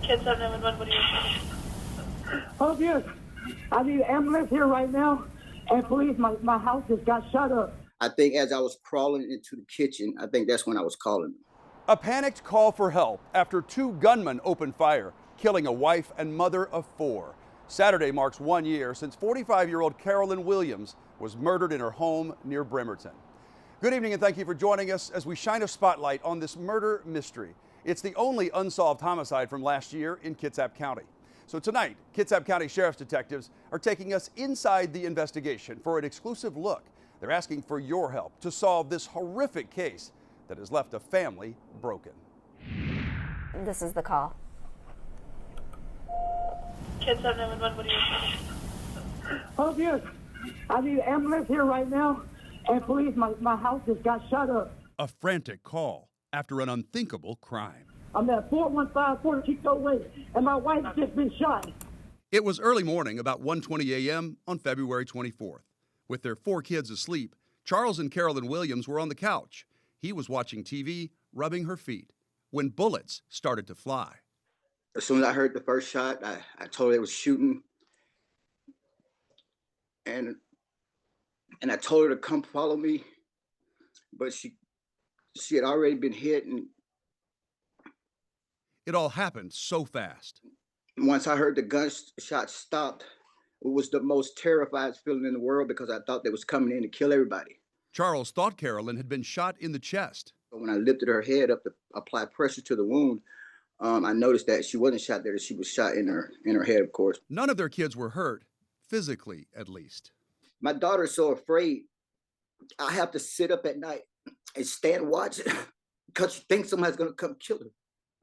Kids 711, what are you? Oh, dear. I need an ambulance here right now. And police, my house just got shut up. I think as I was crawling into the kitchen, I think that's when I was calling them. A panicked call for help after two gunmen opened fire, killing a wife and mother of four. Saturday marks 1 year since 45-year-old Carolyn Williams was murdered in her home near Bremerton. Good evening and thank you for joining us as we shine a spotlight on this murder mystery. It's the only unsolved homicide from last year in Kitsap County. So tonight, Kitsap County Sheriff's detectives are taking us inside the investigation for an exclusive look. They're asking for your help to solve this horrific case that has left a family broken. This is the call. Kids 711, what are you? Oh, dear. I need an ambulance here right now. And police, my house just got shut up. A frantic call after an unthinkable crime. I'm at 415 Puerto Chico Way, and my wife's just been shot. It was early morning, about 1:20 a.m. on February 24th. With their four kids asleep, Charles and Carolyn Williams were on the couch. He was watching TV, rubbing her feet, when bullets started to fly. As soon as I heard the first shot, I told her they was shooting. And I told her to come follow me, but she had already been hit. And it all happened so fast. Once I heard the gunshot stopped, it was the most terrified feeling in the world because I thought they was coming in to kill everybody. Charles thought Carolyn had been shot in the chest. But when I lifted her head up to apply pressure to the wound, I noticed that she wasn't shot there, that she was shot in her head, of course. None of their kids were hurt, physically at least. My daughter's so afraid. I have to sit up at night and stand watching because she thinks somebody's going to come kill her.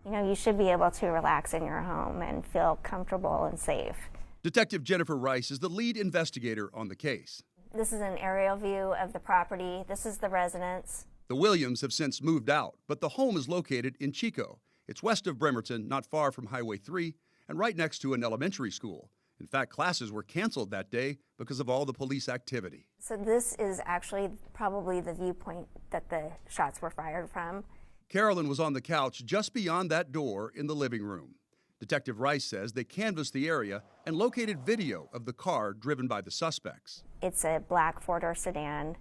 You know, you should be able to relax in your home and feel comfortable and safe. Detective Jennifer Rice is the lead investigator on the case. This is an aerial view of the property. This is the residence. The Williams have since moved out, but the home is located in Chico. It's west of Bremerton, not far from Highway 3, and right next to an elementary school. In fact, classes were canceled that day because of all the police activity. So this is actually probably the viewpoint that the shots were fired from. Carolyn was on the couch just beyond that door in the living room. Detective Rice says they canvassed the area and located video of the car driven by the suspects. It's a black four-door sedan.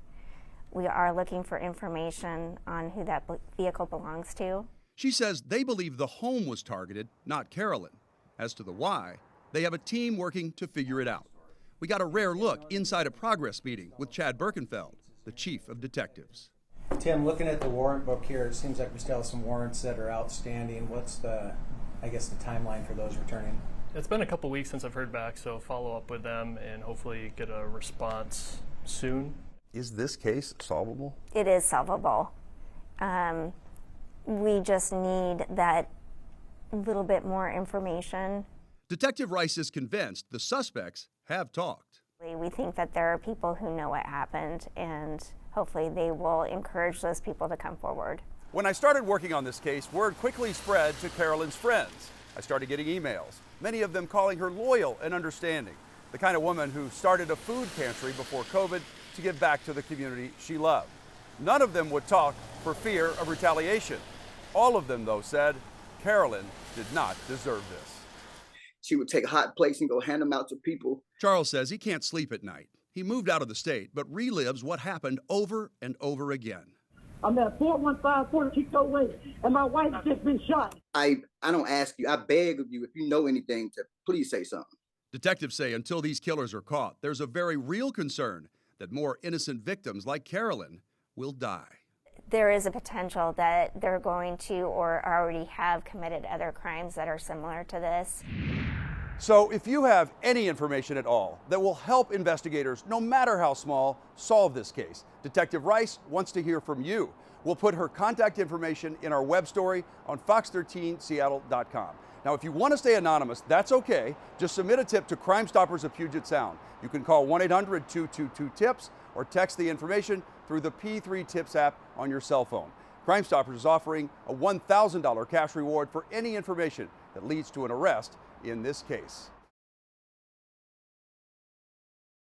We are looking for information on who that vehicle belongs to. She says they believe the home was targeted, not Carolyn. As to the why, they have a team working to figure it out. We got a rare look inside a progress meeting with Chad Birkenfeld, the chief of detectives. Tim, looking at the warrant book here, it seems like we still have some warrants that are outstanding. What's the timeline for those returning? It's been a couple weeks since I've heard back, so follow up with them and hopefully get a response soon. Is this case solvable? It is solvable. We just need that little bit more information. Detective Rice is convinced the suspects have talked. We think that there are people who know what happened, and hopefully they will encourage those people to come forward. When I started working on this case, word quickly spread to Carolyn's friends. I started getting emails, many of them calling her loyal and understanding, the kind of woman who started a food pantry before COVID to give back to the community she loved. None of them would talk for fear of retaliation. All of them, though, said Carolyn did not deserve this. She would take hot plates and go hand them out to people. Charles says he can't sleep at night. He moved out of the state, but relives what happened over and over again. I'm at 415 Puerto Chico Way, and my wife's just been shot. I don't ask you, I beg of you, if you know anything, to please say something. Detectives say until these killers are caught, there's a very real concern that more innocent victims like Carolyn will die. There is a potential that they're going to or already have committed other crimes that are similar to this. So if you have any information at all that will help investigators, no matter how small, solve this case, Detective Rice wants to hear from you. We'll put her contact information in our web story on fox13seattle.com. Now, if you want to stay anonymous, that's okay. Just submit a tip to Crime Stoppers of Puget Sound. You can call 1-800-222-TIPS or text the information through the P3 Tips app on your cell phone. Crime Stoppers is offering a $1,000 cash reward for any information that leads to an arrest in this case.